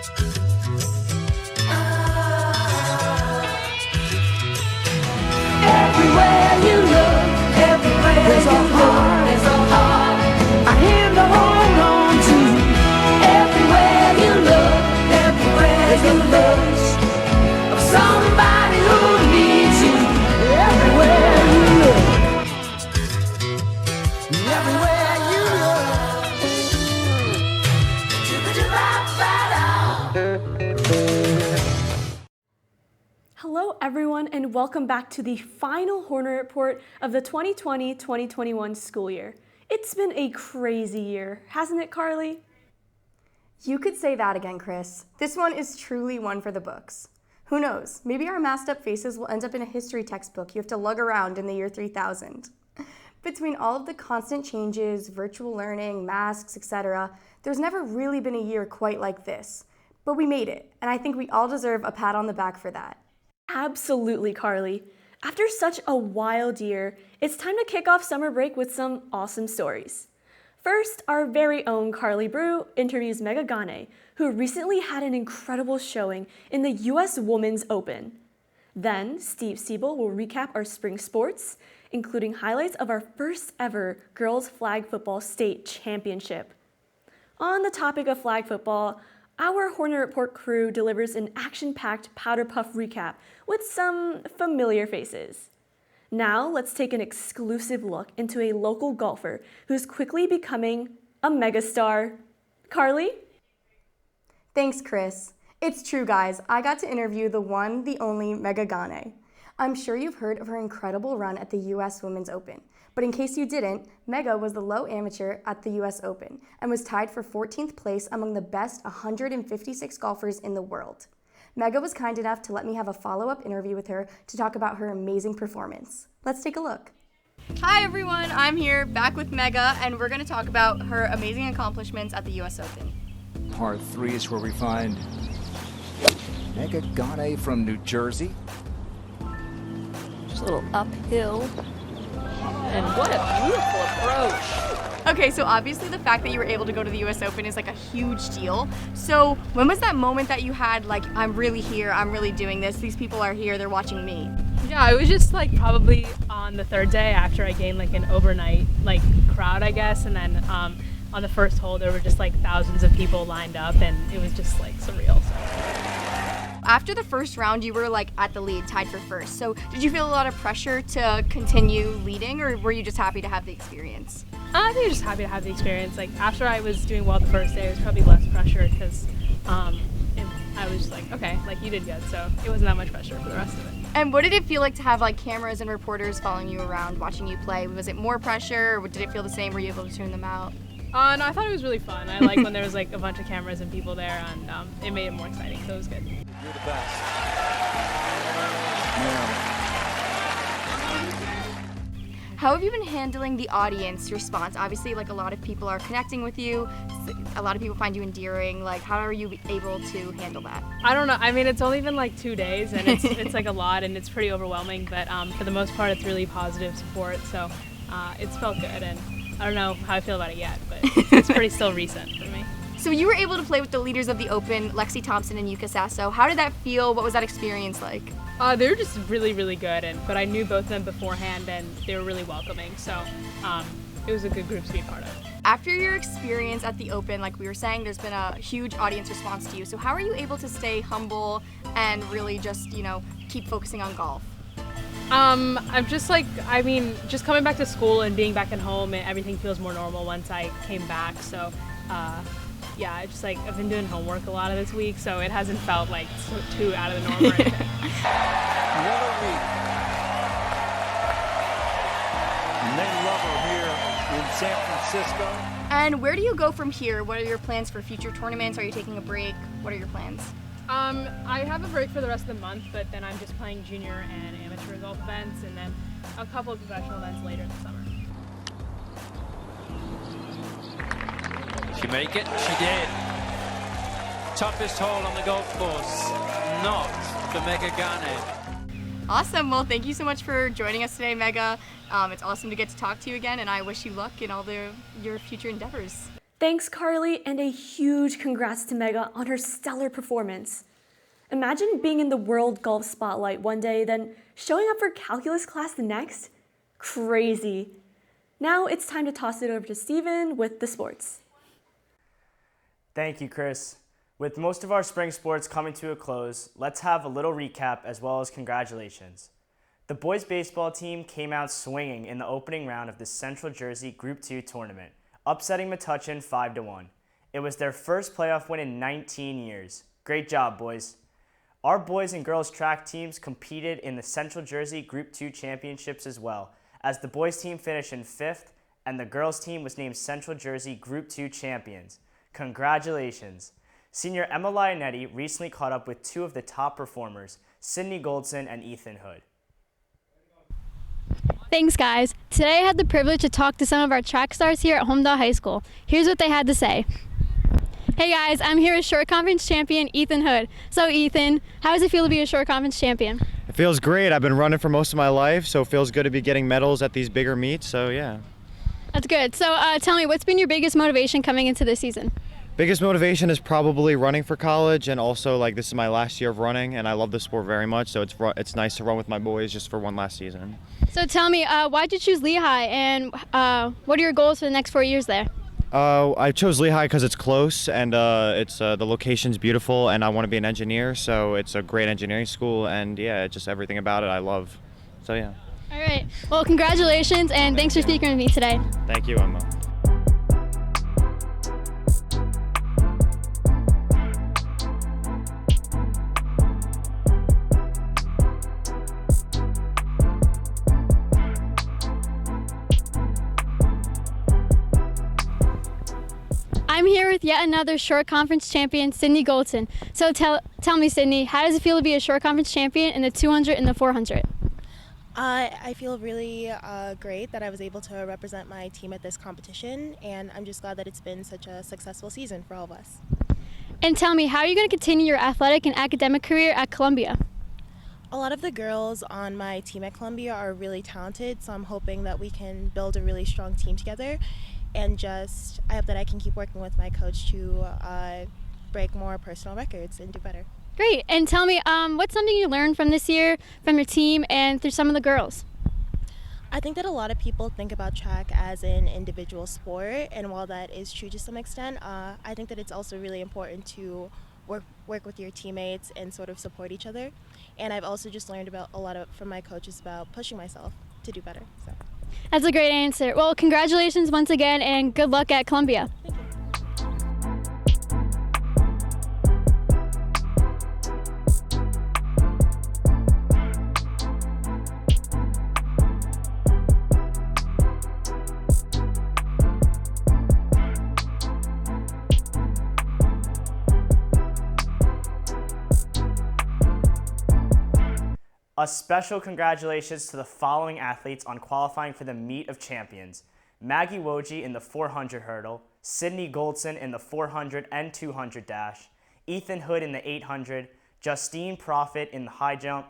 Everywhere you look, everywhere there's a heart, there's a heart I hand to hold on to. Everywhere you look, everywhere there's a love of somebody who needs you. Everywhere you look, everywhere you look. Hello everyone and welcome back to the final Hornet report of the 2020-2021 school year. It's been a crazy year, hasn't it, Carlee? You could say that again, Kris. This one is truly one for the books. Who knows, maybe our masked up faces will end up in a history textbook you have to lug around in the year 3000. Between all of the constant changes, virtual learning, masks, etc., there's never really been a year quite like this. But we made it, and I think we all deserve a pat on the back for that. Absolutely, Carlee. After such a wild year, it's time to kick off summer break with some awesome stories. First, our very own Carlee Brew interviews Megha Ganne, who recently had an incredible showing in the U.S. Women's Open. Then, Siebel will recap our spring sports, including highlights of our first ever Girls Flag Football State Championship. On the topic of flag football, our Hornet Report crew delivers an action-packed Powderpuff recap with some familiar faces. Now, let's take an exclusive look into a local golfer who's quickly becoming a megastar. Carlee? Thanks, Kris. It's true, guys. I got to interview the one, the only Megha Ganne. I'm sure you've heard of her incredible run at the U.S. Women's Open. But in case you didn't, Megha was the low amateur at the U.S. Open and was tied for 14th place among the best 156 golfers in the world. Megha was kind enough to let me have a follow-up interview with her to talk about her amazing performance. Let's take a look. Hi everyone, I'm here back with Megha, and we're going to talk about her amazing accomplishments at the U.S. Open. Part 3 is where we find Megha Ganne from New Jersey. Just a little uphill. And what a beautiful approach. Okay, so obviously the fact that you were able to go to the US Open is like a huge deal. So when was that moment that you had, like, I'm really here, I'm really doing this, these people are here, they're watching me? Yeah, it was just like probably on the third day after I gained like an overnight like crowd, I guess. And then on the first hole, there were just like thousands of people lined up, and it was just like surreal. So. After the first round, you were like at the lead, tied for first. So did you feel a lot of pressure to continue leading, or were you just happy to have the experience? I think I was just happy to have the experience. Like after I was doing well the first day, it was probably less pressure because I was just like, okay, like you did good. So it wasn't that much pressure for the rest of it. And what did it feel like to have like cameras and reporters following you around, watching you play? Was it more pressure, or did it feel the same? Were you able to tune them out? No, I thought it was really fun. I like when there was like a bunch of cameras and people there, and it made it more exciting, so it was good. You're the best. How have you been handling the audience response? Obviously, like a lot of people are connecting with you. A lot of people find you endearing. Like, how are you able to handle that? I don't know. I mean, it's only been like 2 days, and it's like a lot, and it's pretty overwhelming. But for the most part, it's really positive support. So it's felt good, and I don't know how I feel about it yet, but it's pretty still recent for me. So you were able to play with the leaders of the Open, Lexi Thompson and Yuka Sasso. How did that feel? What was that experience like? They were just really, really good, but I knew both of them beforehand, and they were really welcoming. So it was a good group to be a part of. After your experience at the Open, like we were saying, there's been a huge audience response to you. So how are you able to stay humble and really just, keep focusing on golf? I'm just like, just coming back to school and being back at home, and everything feels more normal once I came back. So, yeah, it's just like I've been doing homework a lot of this week, so it hasn't felt like too out of the norm or anything. Another week. And they love her here in San Francisco. And where do you go from here? What are your plans for future tournaments? Are you taking a break? What are your plans? I have a break for the rest of the month, but then I'm just playing junior and amateur golf events, and then a couple of professional events later this summer. She make it? She did. Toughest hole on the golf course, not for Megha Ganne. Awesome. Well, thank you so much for joining us today, Megha. It's awesome to get to talk to you again, and I wish you luck in all your future endeavors. Thanks, Carlee, and a huge congrats to Megha on her stellar performance. Imagine being in the world golf spotlight one day, then showing up for calculus class the next. Crazy. Now it's time to toss it over to Steven with the sports. Thank you, Kris. With most of our spring sports coming to a close, let's have a little recap as well as congratulations. The boys baseball team came out swinging in the opening round of the Central Jersey Group 2 tournament, upsetting Metuchen 5-1. It was their first playoff win in 19 years. Great job, boys. Our boys and girls track teams competed in the Central Jersey Group 2 championships as well, as the boys team finished in 5th and the girls team was named Central Jersey Group 2 champions. Congratulations. Senior Emma Lionette recently caught up with two of the top performers, Sydney Goldson and Ethan Hood. Thanks, guys. Today I had the privilege to talk to some of our track stars here at Holmdel High School. Here's what they had to say. Hey guys, I'm here with short conference champion Ethan Hood. So Ethan, how does it feel to be a short conference champion? It feels great. I've been running for most of my life, so it feels good to be getting medals at these bigger meets, so yeah. That's good. So tell me, what's been your biggest motivation coming into this season? Biggest motivation is probably running for college, and also like this is my last year of running, and I love the sport very much, so it's nice to run with my boys just for one last season. So tell me, why'd you choose Lehigh, and what are your goals for the next 4 years there? I chose Lehigh because it's close, and it's the location's beautiful, and I want to be an engineer, so it's a great engineering school, and yeah, just everything about it I love. So yeah. All right. Well, congratulations, and thanks for speaking with me today. Thank you, Emma. I'm here with yet another short conference champion, Sydney Goldson. So tell me, Sydney, how does it feel to be a short conference champion in the 200 and the 400? I feel really great that I was able to represent my team at this competition, and I'm just glad that it's been such a successful season for all of us. And tell me, how are you going to continue your athletic and academic career at Columbia? A lot of the girls on my team at Columbia are really talented, so I'm hoping that we can build a really strong team together. And I hope that I can keep working with my coach to break more personal records and do better. Great. And tell me, what's something you learned from this year, from your team, and through some of the girls? I think that a lot of people think about track as an individual sport, and while that is true to some extent, I think that it's also really important to work with your teammates and sort of support each other. And I've also just learned about a lot from my coaches about pushing myself to do better. So. That's a great answer. Well, congratulations once again, and good luck at Columbia. Thank you. A special congratulations to the following athletes on qualifying for the Meet of Champions. Maggie Woji in the 400 hurdle, Sydney Goldson in the 400 and 200 dash, Ethan Hood in the 800, Justine Profit in the high jump,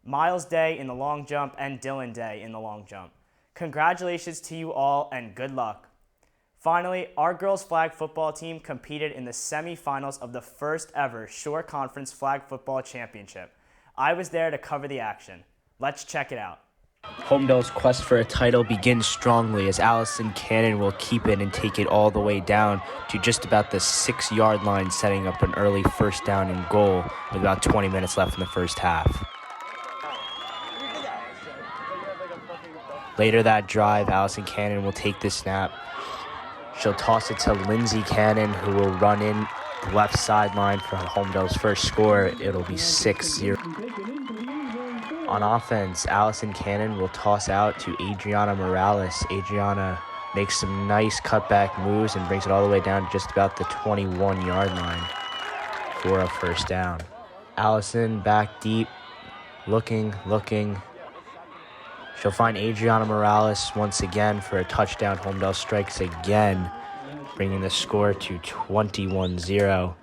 Miles Day in the long jump, and Dylan Day in the long jump. Congratulations to you all and good luck. Finally, our girls flag football team competed in the semifinals of the first ever Shore Conference Flag Football Championship. I was there to cover the action. Let's check it out. Holmdel's quest for a title begins strongly as Allison Cannon will keep it and take it all the way down to just about the 6-yard line, setting up an early first down and goal with about 20 minutes left in the first half. Later that drive, Allison Cannon will take the snap. She'll toss it to Lindsay Cannon, who will run in the left sideline for Holmdel's first score. It'll be 6-0. On offense, Allison Cannon will toss out to Adriana Morales. Adriana makes some nice cutback moves and brings it all the way down to just about the 21-yard line for a first down. Allison back deep, looking. She'll find Adriana Morales once again for a touchdown. Holmdel strikes again, bringing the score to 21-0.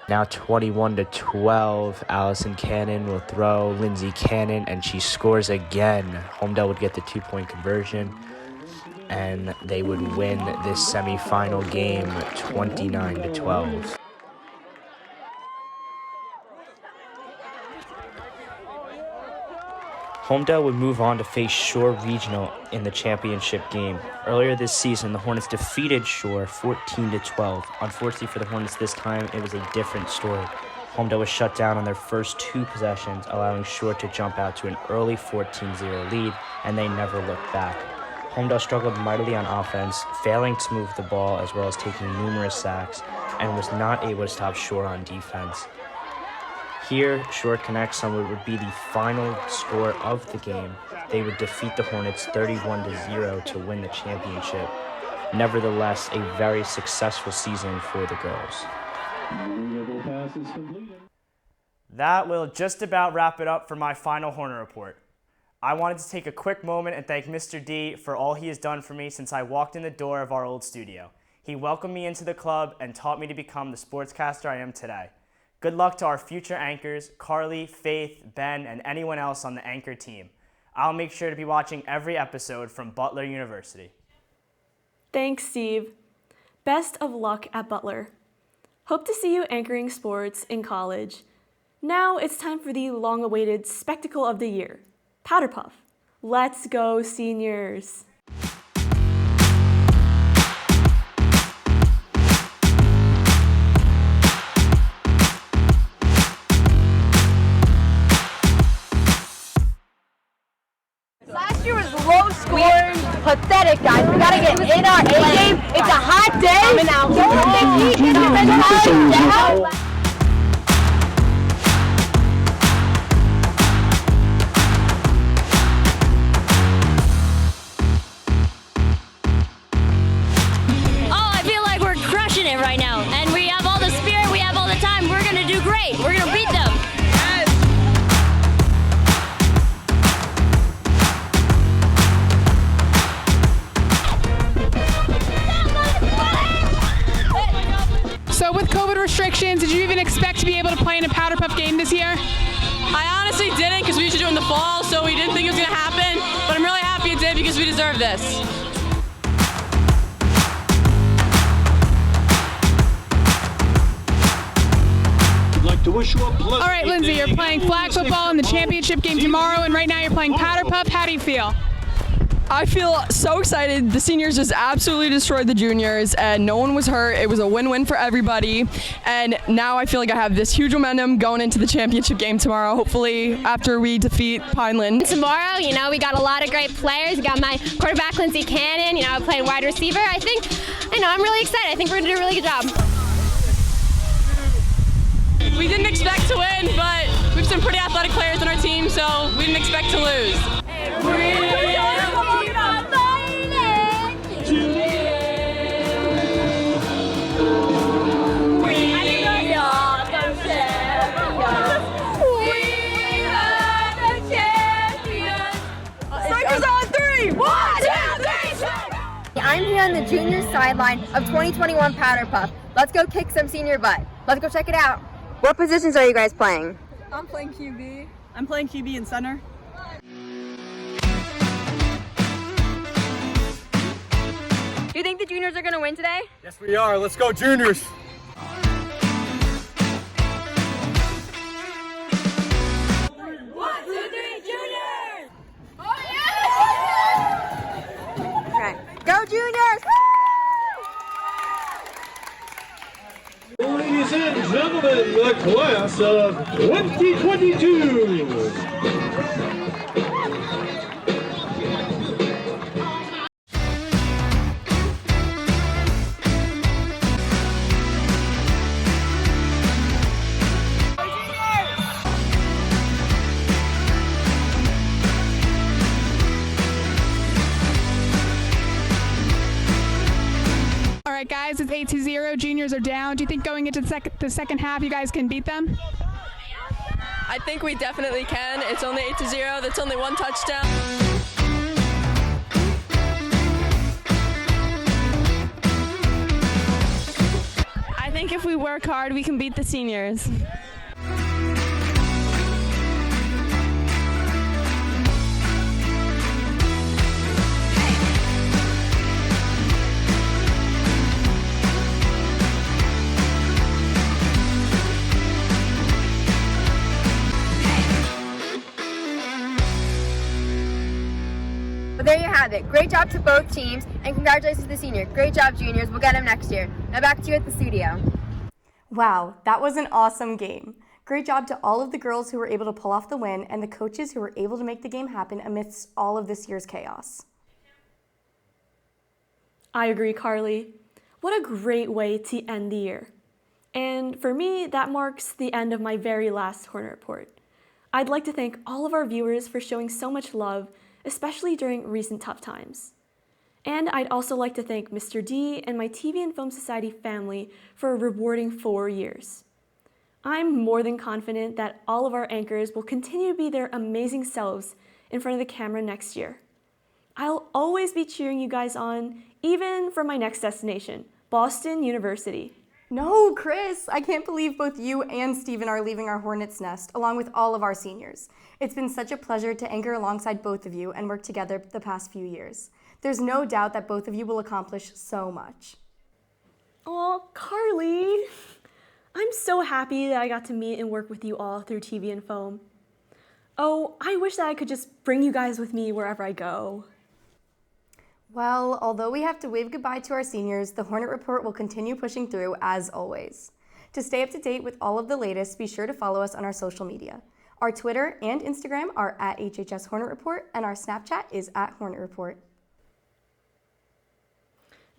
Now 21-12, Allison Cannon will throw, Lindsay Cannon, and she scores again. Holmdel would get the 2-point conversion. and they would win this semifinal game 29-12. Holmdel would move on to face Shore Regional in the championship game. Earlier this season, the Hornets defeated Shore 14-12. Unfortunately for the Hornets this time, it was a different story. Holmdel was shut down on their first 2 possessions, allowing Shore to jump out to an early 14-0 lead, and they never looked back. Holmdel struggled mightily on offense, failing to move the ball as well as taking numerous sacks, and was not able to stop Shore on defense. Here, Shore connects on what would be the final score of the game. They would defeat the Hornets 31-0 to win the championship. Nevertheless, a very successful season for the girls. That will just about wrap it up for my final Hornet report. I wanted to take a quick moment and thank Mr. D for all he has done for me since I walked in the door of our old studio. He welcomed me into the club and taught me to become the sportscaster I am today. Good luck to our future anchors, Carlee, Faith, Ben, and anyone else on the anchor team. I'll make sure to be watching every episode from Butler University. Thanks, Steve. Best of luck at Butler. Hope to see you anchoring sports in college. Now it's time for the long-awaited spectacle of the year, Powderpuff. Let's go, seniors. Last year was low scoring, pathetic, guys. We gotta get in our A game. It's a hot day. I feel like we're crushing it right now, and we have all the spirit, we have all the time. We're gonna do great. We're gonna beat them. So with COVID restrictions, did you even expect to be able to play in a Powderpuff game this year? I honestly didn't, because we usually do it in the fall, so we didn't think it was going to happen. But I'm really happy it did because we deserve this. All right, Lindsay, you're playing flag football in the championship game tomorrow, and right now you're playing Powderpuff. How do you feel? I feel so excited. The seniors just absolutely destroyed the juniors, and no one was hurt. It was a win-win for everybody, and now I feel like I have this huge momentum going into the championship game tomorrow, hopefully after we defeat Pineland. Tomorrow, we got a lot of great players. We got my quarterback, Lindsay Cannon, playing wide receiver. I'm really excited. I think we're gonna do a really good job. We didn't expect to win, but we have some pretty athletic players on our team, so we didn't expect to lose. I'm here on the junior sideline of 2021 Powderpuff. Let's go kick some senior butt. Let's go check it out. What positions are you guys playing? I'm playing QB. I'm playing QB and center. Do you think the juniors are going to win today? Yes, we are. Let's go, juniors. 1, 2, 3, juniors! Oh, yeah! Okay. Go, juniors! Ladies and gentlemen, the class of 2022. Guys, it's 8-0. Juniors are down. Do you think going into the second half, you guys can beat them? I think we definitely can. It's only 8-0. That's only one touchdown. I think if we work hard, we can beat the seniors. love it. Great job to both teams, and congratulations to the senior. Great job, juniors. We'll get them next year. Now back to you at the studio. Wow, that was an awesome game. Great job to all of the girls who were able to pull off the win and the coaches who were able to make the game happen amidst all of this year's chaos. I agree, Carlee. What a great way to end the year. And for me, that marks the end of my very last Hornet Report. I'd like to thank all of our viewers for showing so much love, especially during recent tough times. And I'd also like to thank Mr. D and my TV and Film Society family for a rewarding 4 years. I'm more than confident that all of our anchors will continue to be their amazing selves in front of the camera next year. I'll always be cheering you guys on, even for my next destination, Boston University. No, Kris, I can't believe both you and Steven are leaving our Hornets nest, along with all of our seniors. It's been such a pleasure to anchor alongside both of you and work together the past few years. There's no doubt that both of you will accomplish so much. Aw, Carlee. I'm so happy that I got to meet and work with you all through TV and Foam. Oh, I wish that I could just bring you guys with me wherever I go. Well, although we have to wave goodbye to our seniors, the Hornet Report will continue pushing through as always. To stay up to date with all of the latest, be sure to follow us on our social media. Our Twitter and Instagram are at HHS Hornet Report, and our Snapchat is at Hornet Report.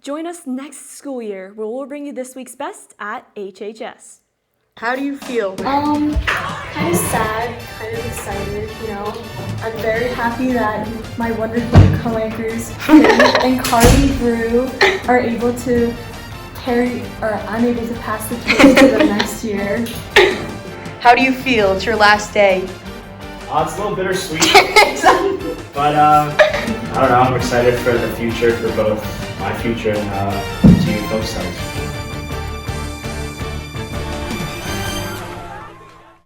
Join us next school year where we'll bring you this week's best at HHS. How do you feel? Kind of sad, kind of excited, you know. I'm very happy that my wonderful co-anchors and Carlee Brew are able to I'm able to pass the torch to the next year. How do you feel? It's your last day. It's a little bittersweet, but I don't know, I'm excited for the future, for both my future and both sides.